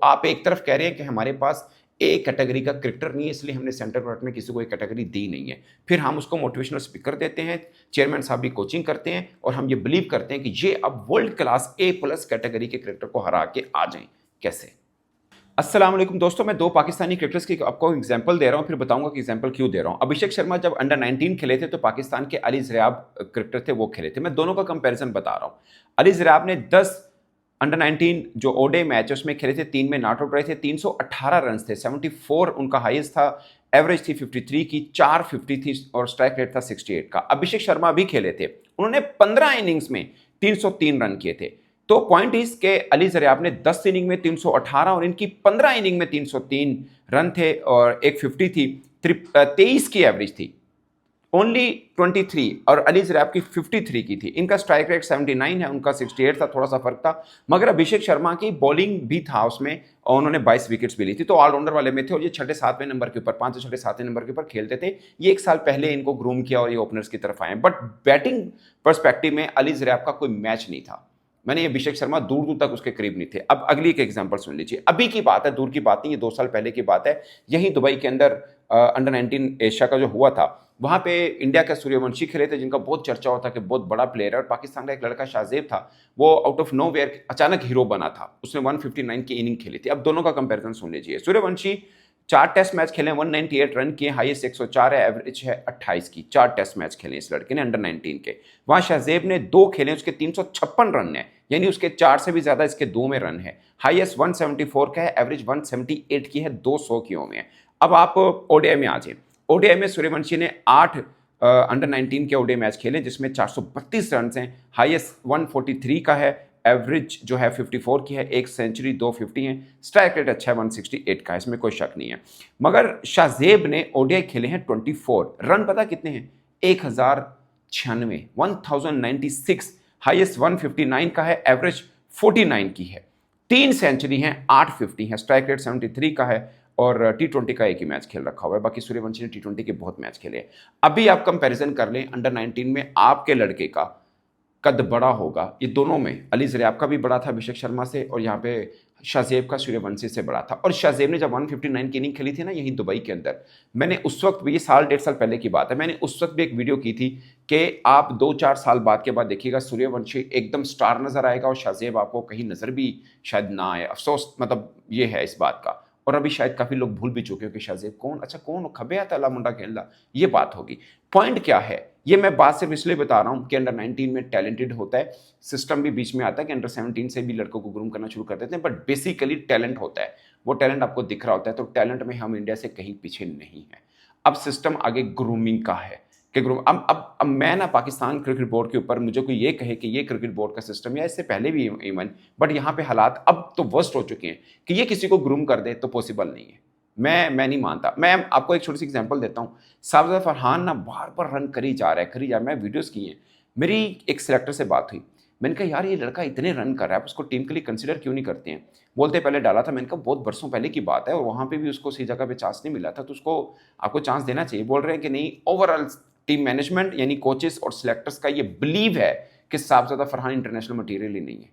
आप एक तरफ कह रहे हैं कि हमारे पास ए कैटेगरी का क्रिकेटर नहीं है, इसलिए हमने सेंटर कोर्ट में किसी को एक कैटेगरी दी नहीं है। फिर हम उसको मोटिवेशनल स्पीकर देते हैं, चेयरमैन साहब भी कोचिंग करते हैं और हम ये बिलीव करते हैं कि ये अब वर्ल्ड क्लास ए प्लस कैटेगरी के क्रिकेटर को हरा के आ जाएं। कैसे? अस्सलाम वालेकुम दोस्तों, मैं दो पाकिस्तानी क्रिकेटर्स की आपको एग्जांपल दे रहा हूं, फिर बताऊंगा कि एग्जांपल क्यों दे रहा हूं। अभिषेक शर्मा जब अंडर 19 खेले थे तो पाकिस्तान के अली ज़रियाब क्रिकेटर थे, वो खेले थे। मैं दोनों का कंपैरिजन बता रहा हूं। अली ज़रियाब ने 10 अंडर 19 जो ओडे मैच उसमें खेले थे, 3 में नॉट आउट रहे थे, 318 रन थे, 74 उनका हाईएस्ट था, एवरेज थी 53 की, 450 थी और स्ट्राइक रेट था 68 का। अभिषेक शर्मा भी खेले थे, उन्होंने 15 इनिंग्स में 303 रन किए थे। तो पॉइंट इस के अली ज़रियाब ने 10 इनिंग में 318 और इनकी 15 इनिंग में 303 रन थे और एक 50 थी, 23 की एवरेज थी, ओनली 23 और अली ज़रियाब की 53 की थी। इनका स्ट्राइक रेट 79 है, उनका 68 था, थोड़ा सा फर्क था। मगर अभिषेक शर्मा की बॉलिंग भी था उसमें और उन्होंने 22 विकेट्स भी ली थी, तो ऑलराउंडर वाले में थे और ये 6-7वें नंबर के ऊपर, 5 6 7वें नंबर के ऊपर खेलते थे। ये एक साल पहले इनको ग्रूम किया और ये ओपनर्स की तरफ आए, बट बैटिंग परस्पेक्टिव में अली ज़रियाब का कोई मैच नहीं था। मैंने ये अभिषेक शर्मा दूर दूर तक उसके करीब नहीं थे। अब अगली एक एग्जांपल सुन लीजिए, अभी की बात है, दूर की बात नहीं, ये 2 साल पहले की बात है। यही दुबई के अंदर अंडर 19 एशिया का जो हुआ था, वहां पे इंडिया के सूर्यवंशी खेले थे, जिनका बहुत चर्चा होता कि बहुत बड़ा प्लेयर है। और पाकिस्तान का एक लड़का शाहजेब था, वो आउट ऑफ नो वेयर अचानक हीरो बना था, उसने 159 की इनिंग खेली थी। अब दोनों का कंपेरिजन सुन लीजिए। सूर्यवंशी 4 टेस्ट मैच खेले, 198 रन किए, हाईएस्ट 104 है, एवरेज है 28 की। 4 टेस्ट मैच खेले इस लड़के ने अंडर 19 के। वहां शाहजेब ने 2 खेले, उसके 356 रन है, यानी उसके 4 से भी ज्यादा इसके 2 में रन है। हाईएस्ट 174 का है, एवरेज 178 की है, 200 की में है। अब आप ओडीआई में आ जाए। ओडीआई में सूर्यवंशी ने 8 अंडर 19 के ओडीआई मैच खेले, जिसमें 432 रन हैं, हाईएस्ट 143 का है, एवरेज जो है 54 की है, एक सेंचुरी, 250 है, स्ट्राइक रेट अच्छा है 168 का है, इसमें कोई शक नहीं है। मगर शाहजेब ने ओडीआई खेले हैं 24, रन पता कितने हैं? 1096, 1096, हाईएस्ट 159 का है, एवरेज 49 की है, 3 सेंचुरी हैं, 850 है, स्ट्राइक रेट 73 का है और T20 का एक ही मैच खेल रखा हुआ है। बाकी सूर्यवंशी ने T20 के बहुत मैच खेले हैं। अभी आप कंपैरिजन कर लें, अंडर 19 में आपके लड़के का कद बड़ा होगा। ये दोनों में अली ज़रियाब का भी बड़ा था अभिषेक शर्मा से, और यहाँ पे शाहजेब का सूर्यवंशी से बड़ा था। और शाहजेब ने जब 159 की इनिंग खेली थी ना यहीं दुबई के अंदर, मैंने उस वक्त भी, ये साल 1.5 साल पहले की बात है, मैंने उस वक्त भी एक वीडियो की थी कि आप 2-4 साल बाद के बाद देखिएगा सूर्यवंशी एकदम स्टार नजर आएगा और शाहजेब आपको कहीं नजर भी शायद ना आए। अफसोस मतलब ये है इस बात का। और अभी शायद काफी लोग भूल भी चुके हो कि शाहजेब कौन, अच्छा कौन खबे आता अला मुंडा खेलदा, ये बात होगी। पॉइंट क्या है, ये मैं बात सिर्फ इसलिए बता रहा हूं कि अंडर 19 में टैलेंटेड होता है, सिस्टम भी बीच में आता है कि अंडर 17 से भी लड़कों को ग्रूम करना शुरू कर देते हैं, बट बेसिकली टैलेंट होता है, वो टैलेंट आपको दिख रहा होता है। तो टैलेंट में हम इंडिया से कहीं पीछे नहीं है। अब सिस्टम आगे ग्रूमिंग का है कि ग्रूम, अब मैं ना पाकिस्तान क्रिकेट बोर्ड के ऊपर मुझे कोई ये कहे कि ये क्रिकेट बोर्ड का सिस्टम, या इससे पहले भी इवन, बट यहाँ पे हालात अब तो वर्स्ट हो चुके हैं कि ये किसी को ग्रूम कर दे तो पॉसिबल नहीं है। मैं नहीं मानता। मैं आपको एक छोटी सी एग्जांपल देता हूँ। साबज़ा फरहान ना बार बार रन करी जा रहा है, करी जा रहा है, मैं वीडियोस की हैं। मेरी एक सिलेक्टर से बात हुई, मैंने कहा यार ये लड़का इतने रन कर रहा है, उसको टीम के लिए कंसिडर क्यों नहीं करते हैं? बोलते पहले डाला था। मैंने कहा बहुत बरसों पहले की बात है और वहाँ पे भी उसको सही जगह पे चांस नहीं मिला था, तो उसको आपको चांस देना चाहिए। बोल रहे हैं कि नहीं, ओवरऑल टीम मैनेजमेंट यानी कोचेस और सिलेक्टर्स का ये बिलीव है कि साबज़दा फरहान इंटरनेशनल मटीरियल ही नहीं है।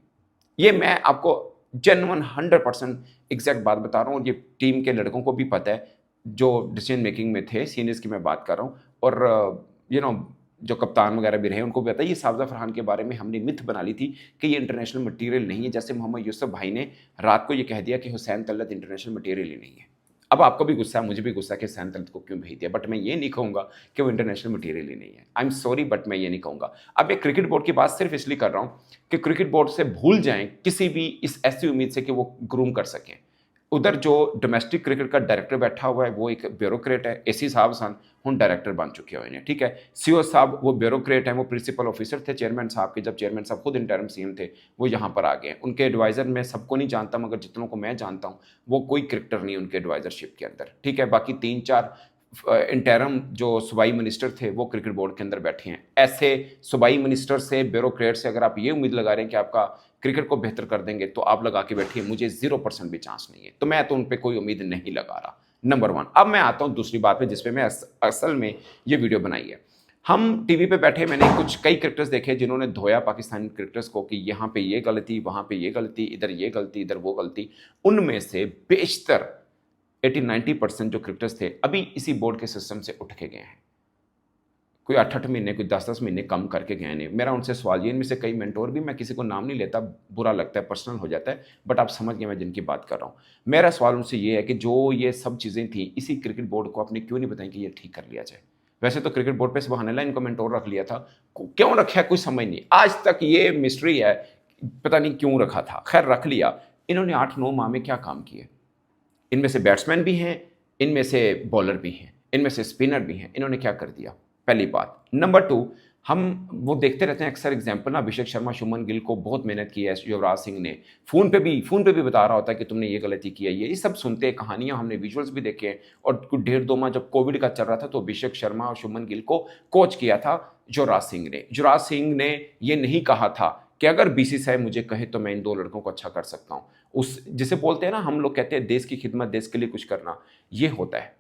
ये मैं आपको जेन्युइन 100% एग्जैक्ट बात बता रहा हूँ, और ये टीम के लड़कों को भी पता है जो डिसीजन मेकिंग में थे, सीनियर्स की मैं बात कर रहा हूँ। और जो कप्तान वगैरह भी रहे उनको भी पता है। ये साबज़ा फरहान के बारे में हमने मिथ बना ली थी कि ये इंटरनेशनल मटीरियल नहीं है, जैसे मोहम्मद यूसुफ भाई ने रात को ये कह दिया कि हुसैन तलत इंटरनेशनल मटीरियल ही नहीं है। अब आपको भी गुस्सा है, मुझे भी गुस्सा है कि हुसैन तलत को क्यों भेज दिया, बट मैं ये नहीं कहूँगा कि वो इंटरनेशनल मटीरियल ही नहीं है। आई एम सॉरी, बट मैं ये नहीं कहूँगा। अब मैं क्रिकेट बोर्ड की बात सिर्फ इसलिए कर रहा हूँ कि क्रिकेट बोर्ड से भूल जाएं किसी भी इस ऐसी उम्मीद से कि वो ग्रूम कर सकें। उधर जो डोमेस्टिक क्रिकेट का डायरेक्टर बैठा हुआ है वो एक ब्यूरोक्रेट है, एसी साहब सन हम डायरेक्टर बन चुके हुए हैं, ठीक है। सीओ साहब वो ब्यूरोक्रेट हैं, वो प्रिंसिपल ऑफिसर थे चेयरमैन साहब के, जब चेयरमैन साहब खुद इंटरिम सीएम थे वो यहाँ पर आ गए। उनके एडवाइजर मैं सबको नहीं जानता, मगर जितनों को मैं जानता हूँ वो कोई क्रिकेटर नहीं उनके एडवाइजरशिप के अंदर, ठीक है। बाकी 3-4 इंटरम जो सूबाई मिनिस्टर थे वो क्रिकेट बोर्ड के अंदर बैठे हैं। ऐसे सूबाई मिनिस्टर से, ब्यूरोक्रेट से अगर आप ये उम्मीद लगा रहे हैं कि आपका क्रिकेट को बेहतर कर देंगे तो आप लगा के बैठिए, मुझे 0% भी चांस नहीं है, तो मैं तो उन पर कोई उम्मीद नहीं लगा रहा। नंबर 1। अब मैं आता हूं दूसरी बात पे जिसपे मैं असल में ये वीडियो बनाई है। हम टीवी पे बैठे मैंने कई क्रिकेटर्स देखे जिन्होंने धोया पाकिस्तानी क्रिकेटर्स को कि यहाँ पे ये गलती, वहाँ पे ये गलती, इधर ये गलती, इधर वो गलती। उनमें से बेशतर 80-90% जो क्रिकेटर्स थे अभी इसी बोर्ड के सिस्टम से उठ के गए हैं। कोई 8-8 महीने, कोई 10-10 महीने कम करके गए नहीं। मेरा उनसे सवाल ये, इनमें से कई मेंटोर भी, मैं किसी को नाम नहीं लेता, बुरा लगता है, पर्सनल हो जाता है, बट आप समझ गए मैं जिनकी बात कर रहा हूँ। मेरा सवाल उनसे ये है कि जो ये सब चीज़ें थी, इसी क्रिकेट बोर्ड को आपने क्यों नहीं बताई कि ये ठीक कर लिया जाए? वैसे तो क्रिकेट बोर्ड पे सुबहानअल्लाह इनको मेंटोर रख लिया था, क्यों रखा है कोई समझ नहीं। आज तक ये मिस्ट्री है, पता नहीं क्यों रखा था। खैर रख लिया। इन्होंने 8-9 माह में क्या काम किए? इनमें से बैट्समैन भी हैं, इनमें से बॉलर भी हैं, इनमें से स्पिनर भी हैं। इन्होंने क्या कर दिया? पहली बात। नंबर 2, हम वो देखते रहते हैं अक्सर एग्जाम्पल ना, अभिषेक शर्मा, शुभमन गिल को बहुत मेहनत की है युवराज सिंह ने, फ़ोन पे भी बता रहा होता है कि तुमने ये गलती की है, ये सब सुनते हैं, कहानियां हमने विजुअल्स भी देखे हैं। और कुछ 1.5-2 माह जब कोविड का चल रहा था तो अभिषेक शर्मा और शुभमन गिल को कोच किया था युवराज सिंह ने। युवराज सिंह ने ये नहीं कहा था कि अगर बीसीसीआई मुझे कहे तो मैं इन 2 लड़कों को अच्छा कर सकता हूँ। उस जिसे बोलते हैं ना, हम लोग कहते हैं देश की खिदमत, देश के लिए कुछ करना, ये होता है।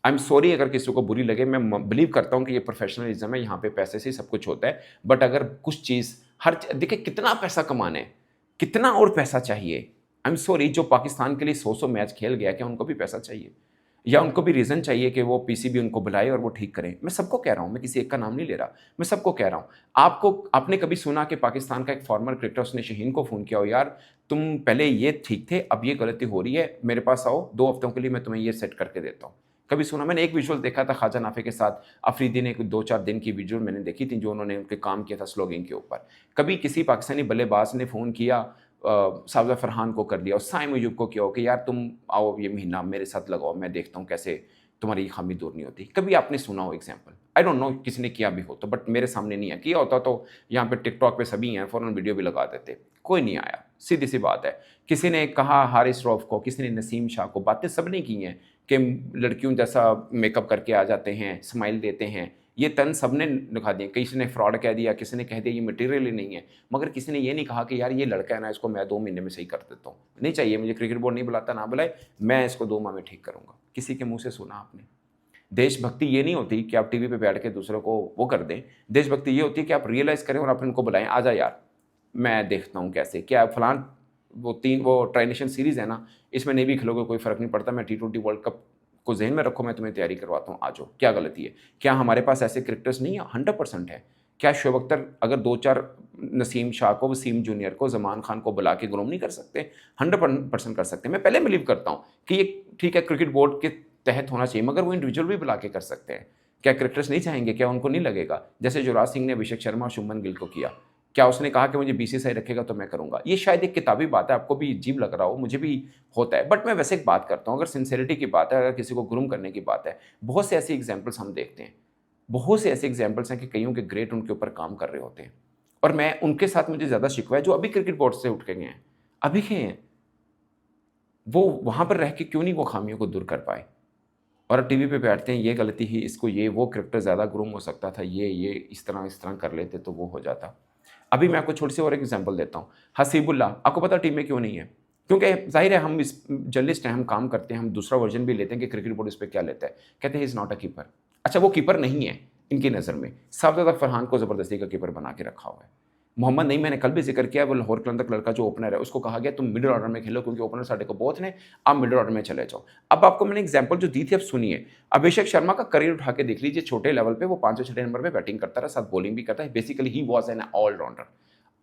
आई एम सॉरी अगर किसी को बुरी लगे, मैं बिलीव करता हूँ कि ये प्रोफेशनलिज्म है, यहाँ पे पैसे से ही सब कुछ होता है। बट अगर कुछ चीज़ देखिए कितना पैसा कमाना है, कितना और पैसा चाहिए। आई एम सॉरी, जो पाकिस्तान के लिए 100-100 मैच खेल गया, क्या उनको भी पैसा चाहिए? या उनको भी रीज़न चाहिए कि वो पीसीबी उनको बुलाए और वो ठीक करें? मैं सबको कह रहा हूँ, मैं किसी एक का नाम नहीं ले रहा, मैं सबको कह रहा हूँ। आपने कभी सुना कि पाकिस्तान का एक फॉर्मर क्रिकेटर, उसने शाहीन को फ़ोन किया हो, यार तुम पहले ये ठीक थे, अब ये गलती हो रही है, मेरे पास आओ 2 हफ्तों के लिए, मैं तुम्हें ये सेट करके देता हूँ। कभी सुना? मैंने एक विजुअल देखा था ख्वाजा नाफे के साथ, अफरीदी ने 2-4 दिन की विजुअल मैंने देखी थी जो उन्होंने उनके काम किया था स्लोगिंग के ऊपर। कभी किसी पाकिस्तानी बल्लेबाज ने फ़ोन किया साजिद फरहान को कर लिया और साइम अयूब को किया हो कि यार तुम आओ ये महीना मेरे साथ लगाओ, मैं देखता हूँ कैसे तुम्हारी ये खामी दूर नहीं होती। कभी आपने सुना हो एग्जाम्पल? आई डोंट नो किसी ने किया भी हो तो, बट मेरे सामने नहीं है। किया होता तो यहाँ पे टिकटॉक पे सभी हैं, फ़ौरन वीडियो भी लगा देते। कोई नहीं आया, सीधी सी बात है। किसी ने कहा हारिस रऊफ को, किसी ने नसीम शाह को, बातें सब ने की हैं कि लड़कियों जैसा मेकअप करके आ जाते हैं, स्माइल देते हैं, ये तन सबने दिखा दिए। किसी ने फ्रॉड कह दिया, किसी ने कह दिया ये मटेरियल ही नहीं है, मगर किसी ने ये नहीं कहा कि यार ये लड़का है ना, इसको मैं 2 महीने में सही कर देता हूँ, नहीं चाहिए मुझे, क्रिकेट बोर्ड नहीं बुलाता, ना बुलाए, मैं इसको 2 माह में ठीक करूँगा। किसी के मुँह से सुना आपने? देशभक्ति ये नहीं होती कि आप टीवी पे बैठ के दूसरों को वो कर दें। देशभक्ति ये होती है कि आप रियलाइज़ करें और आप इनको बुलाएं, आजा यार मैं देखता हूँ कैसे, क्या फलान वो ट्राई नेशन सीरीज़ है ना, इसमें नहीं भी खेलोगे कोई फ़र्क नहीं पड़ता, मैं T20 वर्ल्ड कप को ज़हन में रखो, मैं तुम्हें तैयारी करवाता हूँ, आ जाओ, क्या गलती है? क्या हमारे पास ऐसे क्रिकेटर्स नहीं है? 100% है। क्या शोएब अख्तर अगर 2-4 नसीम शाह को, वसीम जूनियर को, ज़मान खान को बुला के ग्रूम नहीं कर सकते? 100% कर सकते हैं। मैं पहले बिलीव करता हूँ कि ये ठीक है क्रिकेट बोर्ड के तहत होना चाहिए, मगर वो इंडिविजुअल भी बुला के कर सकते हैं। क्या क्रिकेटर्स नहीं चाहेंगे? क्या उनको नहीं लगेगा? जैसे युवराज सिंह ने अभिषेक शर्मा और शुभमन गिल को किया। क्या उसने कहा कि मुझे बीसीसीआई रखेगा तो मैं करूँगा? ये शायद एक किताबी बात है, आपको भी अजीब लग रहा हो, मुझे भी होता है। बट मैं वैसे एक बात करता हूँ, अगर सिंसेरिटी की बात है, अगर किसी को ग्रूम करने की बात है, बहुत से ऐसी एग्जाम्पल्स हम देखते हैं। बहुत से ऐसे एग्जाम्पल्स हैं कि कईयों के ग्रेट उनके ऊपर काम कर रहे होते हैं। और मैं उनके साथ मुझे ज़्यादा शिकवा है जो अभी क्रिकेट बोर्ड से उठ के गए हैं। अभी गए हैं। वो वहाँ पर रह के क्यों नहीं वो खामियों को दूर कर पाए? और अब टीवी पे बैठते हैं, ये गलती ही इसको, ये वो क्रिकेटर ज़्यादा ग्रूम हो सकता था, ये इस तरह कर लेते तो वो हो जाता। अभी मैं आपको छोटी सी और एक एग्जांपल देता हूँ। हसीबुल्लाह, आपको पता टीम में क्यों नहीं है? क्योंकि ज़ाहिर है हम इस जर्नलिस्ट हैं, हम काम करते हैं, हम दूसरा वर्जन भी लेते हैं कि क्रिकेट बोर्ड इस पे क्या लेता है। कहते हैं he is not a keeper. अच्छा वो कीपर नहीं है इनकी नज़र में। साजिद फरहान को ज़बरदस्ती का कीपर बना के रखा हुआ है। मोहम्मद नईम, मैंने कल भी जिक्र किया, वो लाहौर कलंदर लड़का जो ओपनर है, उसको कहा गया तुम मिडिल ऑर्डर में खेलो क्योंकि ओपनर साढ़े को बहुत ने, आप मिडिल ऑर्डर में चले जाओ। अब आपको मैंने एग्जांपल जो दी थी, अब सुनिए। अभिषेक शर्मा का करियर उठा के देख लीजिए, छोटे लेवल पे वो 5-6 नंबर पे बैटिंग करता रहा, साथ बॉलिंग भी करता है। Basically he was an all rounder.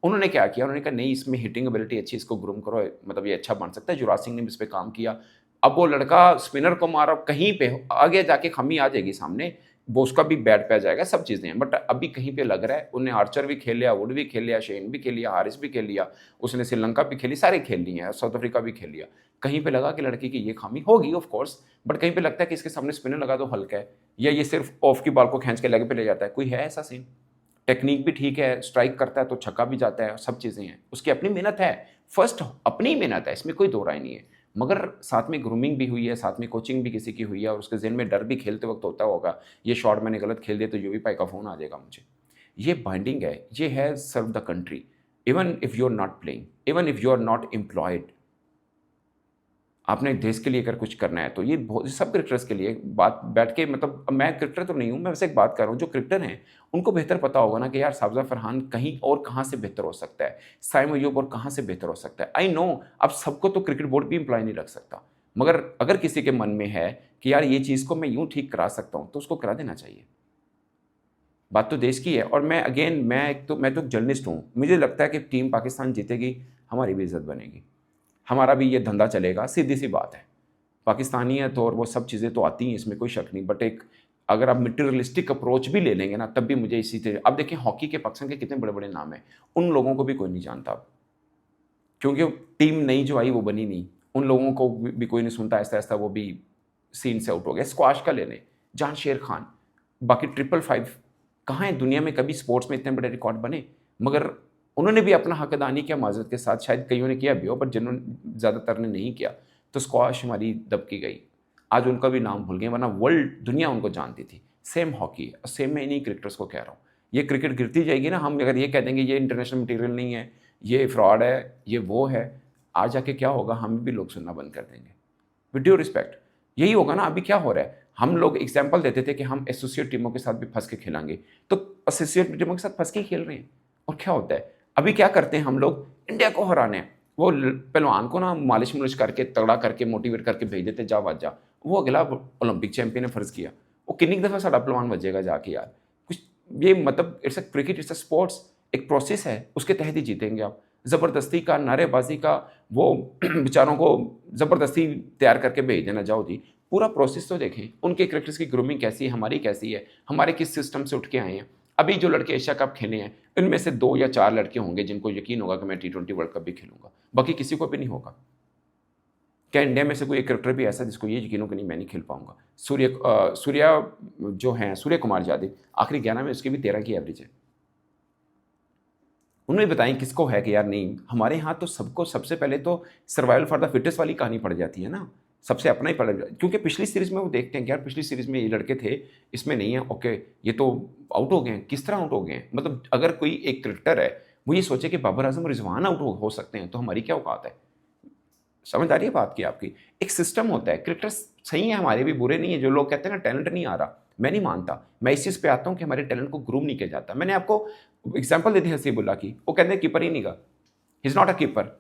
उन्होंने क्या किया? उन्होंने कहा नहीं, इसमें हिटिंग एबिलिटी अच्छी, इसको ग्रूम करो, मतलब ये अच्छा बन सकता है। युवराज सिंह ने भी इस पे काम किया। अब वो लड़का स्पिनर को मारा, कहीं पे आगे जाके खामी आ जाएगी सामने, वो उसका भी बैट पे आ जाएगा, सब चीज़ें हैं। बट अभी कहीं पे लग रहा है, उन्हें आर्चर भी खेल लिया, वुड भी खेल लिया, शेन भी खेल लिया, हारिस भी खेल लिया, उसने श्रीलंका भी खेली, सारे खेल लिए हैं, साउथ अफ्रीका भी खेल लिया। कहीं पे लगा कि लड़की की ये खामी होगी ऑफ कोर्स, बट कहीं पे लगता है कि इसके सामने स्पिनर लगा तो हल्का है, या ये सिर्फ ऑफ की बॉल को खींच के लेग पे ले जाता है। कोई है ऐसा सीन? टेक्निक भी ठीक है, स्ट्राइक करता है तो छक्का भी जाता है, सब चीज़ें हैं, उसकी अपनी मेहनत है। फर्स्ट अपनी मेहनत है, इसमें कोई दो राय नहीं है। मगर साथ में ग्रूमिंग भी हुई है, साथ में कोचिंग भी किसी की हुई है, और उसके ज़हन में डर भी खेलते वक्त होता होगा, ये शॉट मैंने गलत खेल दिया तो यूवी पाई का फ़ोन आ जाएगा मुझे। ये बाइंडिंग है, ये है serve the country, even if you are not playing, even if you are not employed. आपने देश के लिए अगर कुछ करना है तो ये बहुत सब क्रिकेटर्स के लिए बात बैठ के, मतलब अब मैं क्रिकेटर तो नहीं हूँ, मैं वैसे एक बात कर रहा हूँ, जो क्रिकेटर हैं उनको बेहतर पता होगा ना कि यार साबजा फरहान कहीं और कहाँ से बेहतर हो सकता है, साइम अयूब और कहाँ से बेहतर हो सकता है। आई नो अब सबको तो क्रिकेट बोर्ड भी इम्प्लॉय नहीं रख सकता, मगर अगर किसी के मन में है कि यार ये चीज़ को मैं यूँ ठीक करा सकता हूँ तो उसको करा देना चाहिए। बात तो देश की है। और मैं अगेन मैं तो जर्नलिस्ट हूँ, मुझे लगता है कि टीम पाकिस्तान जीतेगी, हमारी भी इज़्ज़त बनेगी, हमारा भी ये धंधा चलेगा, सीधी-सी बात है। पाकिस्तानियत और वो सब चीज़ें तो आती हैं, इसमें कोई शक नहीं, बट एक अगर आप मटेरियलिस्टिक अप्रोच भी ले लेंगे ना, तब भी मुझे इसी तरह अब देखिए हॉकी के पाकिस्तान के कितने बड़े-बड़े नाम हैं, उन लोगों को भी कोई नहीं जानता अब। क्योंकि टीम नई जो आई वो बनी नहीं, उन लोगों को भी कोई नहीं सुनता, ऐसा-ऐसा वो भी सीन से आउट हो गया। स्क्वैश का ले लें, जान खान, बाकी 555 कहाँ है दुनिया में, कभी स्पोर्ट्स में इतने बड़े रिकॉर्ड बने? मगर उन्होंने भी अपना हक अदा नहीं किया माज़रत के साथ, शायद कइयों ने किया भी हो, बट जिन्होंने ज़्यादातर ने नहीं किया, तो स्क्वैश हमारी दबकी गई। आज उनका भी नाम भूल गए, वरना वर्ल्ड दुनिया उनको जानती थी। सेम हॉकी, सेम मैं इन्हीं क्रिकेटर्स को कह रहा हूँ। ये क्रिकेट गिरती जाएगी ना, हम अगर ये कह देंगे ये इंटरनेशनल मटीरियल नहीं है, ये फ्रॉड है, ये वो है, आज जाके क्या होगा, हमें भी लोग सुनना बंद कर देंगे। विद ड्यू रिस्पेक्ट, यही होगा ना। अभी क्या हो रहा है, हम लोग एग्जाम्पल देते थे कि हम एसोसिएट टीमों के साथ भी फंस के खेलेंगे, तो एसोसिएट टीमों के साथ फंस के ही खेल रहे हैं। और क्या होता है, अभी क्या करते हैं हम लोग, इंडिया को हराने, वो पहलवान को ना मालिश मुलिश करके तगड़ा करके मोटिवेट करके भेज देते, जा बाज जा, वो अगला ओलंपिक चैंपियन ने फर्ज किया, वो कितनी दफ़ा साड़ा पहलवान बजेगा जाके यार। कुछ ये मतलब it's a cricket, it's a sports, एक प्रोसेस है, उसके तहत ही जीतेंगे आप। ज़बरदस्ती का, नारेबाजी का, वो बेचारों को ज़बरदस्ती तैयार करके भेज देना, जाओ जी। पूरा प्रोसेस तो देखें, उनके क्रिकेटर्स की ग्रूमिंग कैसी है, हमारी कैसी है, हमारे किस सिस्टम से उठ के आए हैं। अभी जो लड़के एशिया कप खेले हैं, इनमें से 2 या 4 लड़के होंगे जिनको यकीन होगा कि मैं टी20 वर्ल्ड कप भी खेलूँगा, बाकी किसी को भी नहीं होगा। क्या इंडिया में से कोई एक क्रिकेटर भी ऐसा है जिसको ये यकीन हो कि नहीं मैं नहीं खेल पाऊँगा? सूर्या जो हैं, सूर्य कुमार यादव, आखिरी 11 में उसकी भी 13 की एवरेज है। उन्हें बताएँ किसको है कि यार नहीं, हमारे यहाँ तो सबको सबसे पहले तो सर्वाइवल फॉर द फिटेस्ट वाली कहानी पड़ जाती है ना, सबसे अपना ही पड़, क्योंकि पिछली सीरीज़ में वो देखते हैं कि यार पिछली सीरीज़ में ये लड़के थे, इसमें नहीं है, ओके, ये तो आउट हो गए हैं, किस तरह आउट हो गए हैं? मतलब अगर कोई एक क्रिकेटर है, वो ये सोचे कि बाबर आज़म और रिज़वान आउट हो सकते हैं, तो हमारी क्या औकात है? समझ आ रही है बात की आपकी? एक सिस्टम होता है, क्रिकेटर्स सही हैं हमारे भी, बुरे नहीं है, जो लोग कहते हैं ना टैलेंट नहीं आ रहा, मैं नहीं मानता। मैं इस चीज़ पे आता हूँ कि हमारे टैलेंट को ग्रूम नहीं किया जाता। मैंने आपको एग्ज़ाम्पल दे दी हसीबुल्लाह की, वो कहते हैं कीपर ही नहीं गा, he is not a keeper.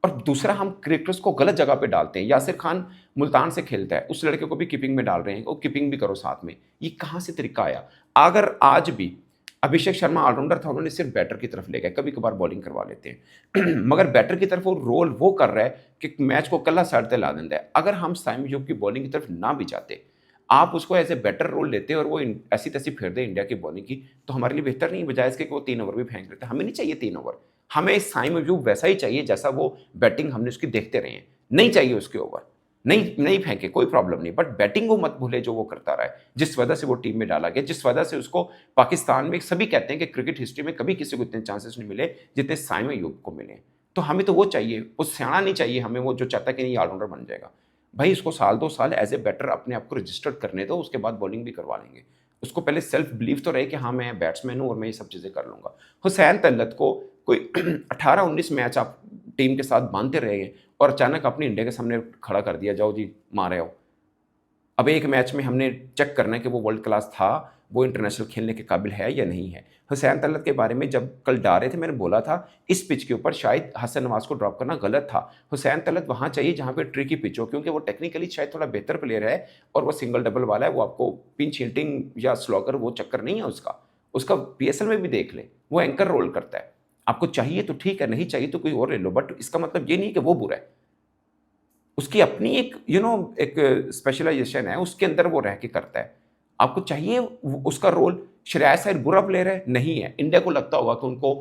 और दूसरा, हम क्रिकेटर्स को गलत जगह पे डालते हैं। यासिर खान मुल्तान से खेलता है, उस लड़के को भी कीपिंग में डाल रहे हैं, वो कीपिंग भी करो साथ में। ये कहाँ से तरीका आया? अगर आज भी अभिषेक शर्मा ऑलराउंडर था, उन्होंने सिर्फ बैटर की तरफ ले गए, कभी-कभार बॉलिंग करवा लेते हैं। मगर बैटर की तरफ वो रोल वो कर रहा है कि मैच को कल्ला साइड ते ला देता है। अगर हम साइम अयूब की बॉलिंग की तरफ ना भी जाते, आप उसको एज़ ए बैटर रोल लेते और वो ऐसी-तैसी फेर दे इंडिया की बॉलिंग की, तो हमारे लिए बेहतर नहीं, बजाय इसके कि वो 3 ओवर भी फेंक देते। हमें नहीं चाहिए 3 ओवर, हमें साइम अयूब वैसा ही चाहिए जैसा वो बैटिंग हमने उसकी देखते रहे हैं। नहीं चाहिए उसके ओवर, नहीं नहीं फेंके, कोई प्रॉब्लम नहीं, बट बैटिंग वो मत भूले जो वो करता रहा है, जिस वजह से वो टीम में डाला गया, जिस वजह से उसको पाकिस्तान में, सभी कहते हैं कि क्रिकेट हिस्ट्री में कभी किसी को इतने चांसेस नहीं मिले जितने साइम अयूब को मिले। तो हमें तो वो चाहिए, वो सियाना नहीं चाहिए हमें, वो जो चाहता है कि नहीं ऑलराउंडर बन जाएगा। भाई उसको साल 2 साल एज़ ए बैटर अपने आप को रजिस्टर्ड करने दो, उसके बाद बॉलिंग भी करवा लेंगे। उसको पहले सेल्फ बिलीव तो रहे कि हाँ, मैं बैट्समैन हूँ और मैं ये सब चीज़ें कर लूँगा। हुसैन तलत को कोई 18-19 मैच आप टीम के साथ बाँधते रहे हैं और अचानक अपनी इंडिया के सामने खड़ा कर दिया, जाओ जी मार आओ। अब एक मैच में हमने चेक करना है कि वो वर्ल्ड क्लास था, वो इंटरनेशनल खेलने के काबिल है या नहीं है। हुसैन तलत के बारे में जब कल डा रहे थे, मैंने बोला था इस पिच के ऊपर शायद हसन नवाज़ को ड्रॉप करना गलत था। हुसैन तलत वहाँ चाहिए जहाँ पे ट्रिकी पिच हो, क्योंकि वो टेक्निकली शायद थोड़ा बेहतर प्लेयर है और वो सिंगल डबल वाला है, वो आपको पिंच हिटिंग या स्लॉगर वो चक्कर नहीं है उसका। उसका पीएसएल में भी देख लें, वो एंकर रोल करता है। आपको चाहिए तो ठीक है, नहीं चाहिए तो कोई और ले लो, बट इसका मतलब ये नहीं कि वो बुरा है। उसकी अपनी एक एक स्पेशलाइजेशन है, उसके अंदर वो रह के करता है। आपको चाहिए उसका रोल, श्रेयस अय्यर बुरा प्लेयर है? नहीं है। इंडिया को लगता होगा कि उनको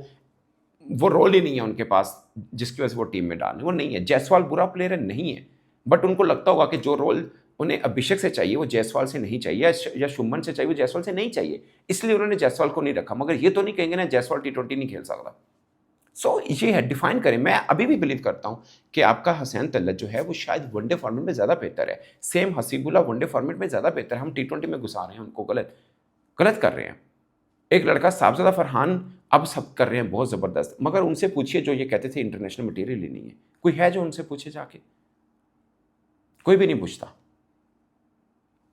वो रोल ही नहीं है उनके पास जिसकी वजह से वो टीम में डालें, वो नहीं है। जायसवाल बुरा प्लेयर है? नहीं है। बट उनको लगता होगा कि जो रोल उन्हें अभिषेक से चाहिए वो जायसवाल से नहीं चाहिए, या शुभमन से चाहिए वो जायसवाल से नहीं चाहिए, इसलिए उन्होंने जायसवाल को नहीं रखा। मगर ये तो नहीं कहेंगे ना जायसवाल टी20 नहीं खेल सकता। ये है, डिफाइन करें। मैं अभी भी बिलीव करता हूँ कि आपका हसैन तल्लत जो है वो शायद वनडे फॉर्मेट में ज़्यादा बेहतर है। सेम हसीबुल्लाह वनडे फॉर्मेट में ज़्यादा बेहतर है। हम टी20 में घुसा रहे हैं उनको, गलत गलत कर रहे हैं। एक लड़का साहबजादा फरहान अब सब कर रहे हैं बहुत ज़बरदस्त, मगर उनसे पूछिए जो ये कहते थे इंटरनेशनल मटेरियल ही नहीं है, कोई है जो उनसे पूछे जाके? कोई भी नहीं पूछता।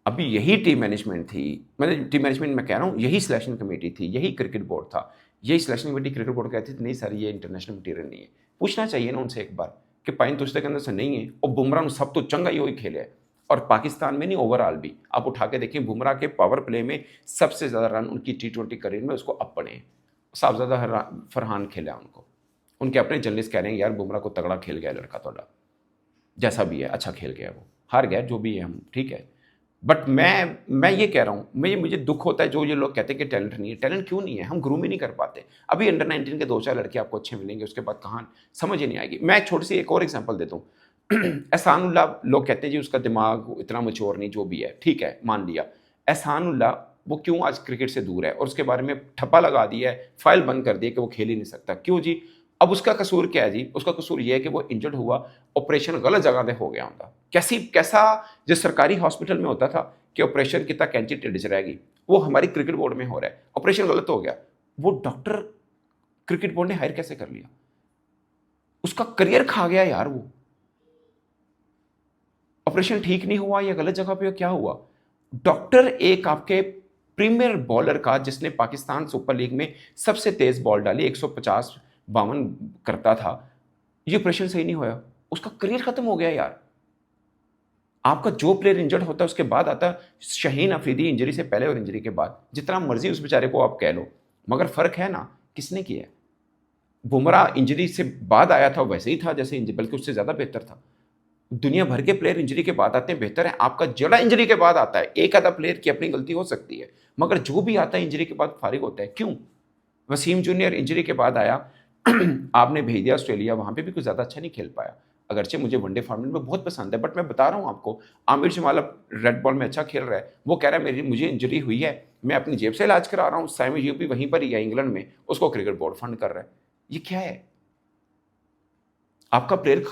अभी यही टीम मैनेजमेंट थी, मतलब टीम मैनेजमेंट मैं कह रहा हूँ, यही सिलेक्शन कमेटी थी, यही क्रिकेट बोर्ड था, यही सिलेक्शन कमेटी क्रिकेट बोर्ड कहती थी नहीं सर ये इंटरनेशनल मटीरियल नहीं है। पूछना चाहिए ना उनसे एक बार कि पाइन तुश्ते के अंदर से नहीं है, और बुमराह सब तो चंगा ही खेले है, और पाकिस्तान में नहीं ओवरऑल भी आप उठा के देखें, बुमराह के पावर प्ले में सबसे ज़्यादा रन उनकी T20 करियर में उसको अब पड़े हैं। साहबजादा फरहान खेला उनको, उनके अपने जर्नलिस्ट कह रहे हैं यार बुमराह को तगड़ा खेल गया लड़का, थोड़ा जैसा भी है अच्छा खेल गया, वो हार गया जो भी है, हम ठीक है। बट मैं ये कह रहा हूँ, मुझे दुख होता है जो ये लोग कहते हैं कि टैलेंट नहीं है। टैलेंट क्यों नहीं है? हम ग्रूम ही नहीं कर पाते। अभी अंडर 19 के 2-4 लड़के आपको अच्छे मिलेंगे, उसके बाद कहाँ समझ ही नहीं आएगी। मैं एक छोटी सी एक और एग्जांपल देता हूँ। एहसानुल्लाह, लोग कहते हैं जी उसका दिमाग इतना मैच्योर नहीं, जो भी है ठीक है मान लिया। एहसानुल्लाह वो क्यों आज क्रिकेट से दूर है, और उसके बारे में ठप्पा लगा दिया है, फाइल बंद कर दी है कि वो खेल ही नहीं सकता। क्यों जी? अब उसका कसूर क्या है जी? उसका कसूर ये है कि वो इंजर्ड हुआ, ऑपरेशन गलत जगह पे हो गया होता। कैसा जो सरकारी हॉस्पिटल में होता था कि ऑपरेशन कितना कैंची टेढ़ी रहेगी, वो हमारी क्रिकेट बोर्ड में हो रहा है, ऑपरेशन गलत हो गया, वो डॉक्टर क्रिकेट बोर्ड ने हायर कैसे कर लिया? उसका करियर खा गया यार। वो ऑपरेशन ठीक नहीं हुआ या गलत जगह पे क्या हुआ? डॉक्टर एक आपके प्रीमियर बॉलर का, जिसने पाकिस्तान सुपर लीग में सबसे तेज बॉल डाली 150-52 करता था, ये ऑपरेशन सही नहीं हुआ, उसका करियर खत्म हो गया यार। आपका जो प्लेयर इंजर्ड होता है उसके बाद आता शाहीन अफरीदी, इंजरी से पहले और इंजरी के बाद, जितना मर्जी उस बेचारे को आप कह लो, मगर फर्क है ना किसने किया है। बुमराह इंजरी से बाद आया था, वैसे ही था जैसे बल्कि उससे ज्यादा बेहतर था। दुनिया भर के प्लेयर इंजरी के बाद आते हैं, बेहतर है। आपका जड़ा इंजरी के बाद आता है, एक आधा प्लेयर की अपनी गलती हो सकती है, मगर जो भी आता है इंजरी के बाद फारिग होता है। क्यों? वसीम जूनियर इंजरी के बाद आया, आपने भेज दिया ऑस्ट्रेलिया, वहां पे भी कुछ ज्यादा अच्छा नहीं खेल पाया। अगरचे मुझे वनडे फॉर्मेट में बहुत पसंद है, बट मैं बता रहा हूँ आपको, आमिर जमाल रेड बॉल में अच्छा खेल रहा है, वो कह रहा है मुझे इंजरी हुई है, मैं अपनी जेब से इलाज करा रहा हूँ, साइम यूपी वहीं पर ही है इंग्लैंड में, उसको क्रिकेट बोर्ड फंड कर रहा है। ये क्या है? आपका प्लेयर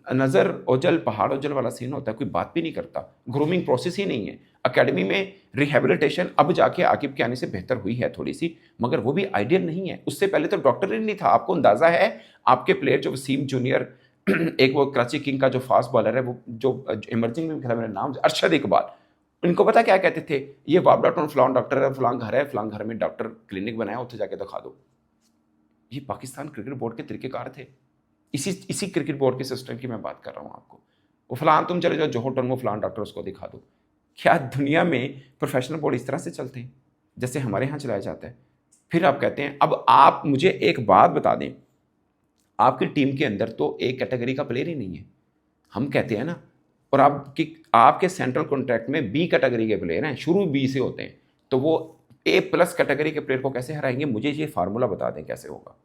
नजर ओझल पहाड़ ओझल वाला सीन होता है, कोई बात भी नहीं करता, ग्रूमिंग प्रोसेस ही नहीं है। एकेडमी में रिहेबिलिटेशन अब जाके आकिब के आने से बेहतर हुई है थोड़ी सी, मगर वो भी आइडियल नहीं है। उससे पहले तो डॉक्टर ही नहीं था। आपको अंदाजा है आपके प्लेयर जो वसीम जूनियर, एक वो कराची किंग का जो फास्ट बॉलर है, वो जो इमर्जिंग में खेला, मेरा नाम अरशद इकबाल, इनको पता क्या कहते थे? ये वापडाटोन फलान डॉक्टर है, फलान घर है, फलान घर में डॉक्टर क्लिनिक बनाया, उत्थे जाके दिखा दो। ये पाकिस्तान क्रिकेट बोर्ड के तरीकेकार थे। इसी क्रिकेट बोर्ड के सिस्टम की मैं बात कर रहा हूँ आपको। वो फलान तुम चले जाओ जोहर टर्न, वो फलान डॉक्टर उसको दिखा दो। क्या दुनिया में प्रोफेशनल बोर्ड इस तरह से चलते हैं जैसे हमारे यहाँ चलाया जाता है? फिर आप कहते हैं, अब आप मुझे एक बात बता दें, आपकी टीम के अंदर तो एक कैटेगरी का प्लेयर ही नहीं है, हम कहते हैं ना, और आपके सेंट्रल कॉन्ट्रैक्ट में बी कैटेगरी के प्लेयर हैं, शुरू बी से होते हैं, तो वो A+ कैटेगरी के प्लेयर को कैसे हराएंगे? मुझे ये फार्मूला बता दें कैसे होगा।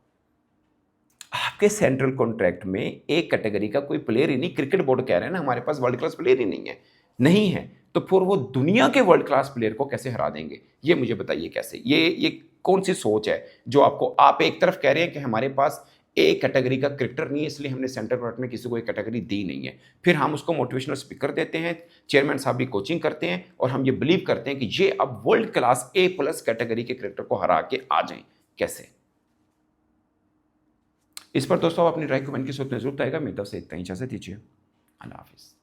आपके सेंट्रल कॉन्ट्रैक्ट में एक कैटेगरी का कोई प्लेयर ही नहीं, क्रिकेट बोर्ड कह रहे हैं ना हमारे पास वर्ल्ड क्लास प्लेयर ही नहीं है, तो फिर वो दुनिया के वर्ल्ड क्लास प्लेयर को कैसे हरा देंगे? ये मुझे बताइए कैसे? ये कौन सी सोच है जो आप एक तरफ कह रहे हैं कि हमारे पास एक कैटेगरी का क्रिकेटर नहीं है, इसलिए हमने सेंट्रल कॉन्ट्रैक्ट में किसी को एक कैटेगरी दी नहीं है, फिर हम उसको मोटिवेशनल स्पीकर देते हैं, चेयरमैन साहब भी कोचिंग करते हैं, और हम ये बिलीव करते हैं कि ये अब वर्ल्ड क्लास A+ कैटेगरी के क्रिकेटर को हरा के आ जाएं। कैसे? इस पर दोस्तों आप अपनी राय कमेंट की सूरत में जरूर बताएगा। मेरी तरफ से इतना ही, इजाजत दीजिए। अल्लाह हाफिज़।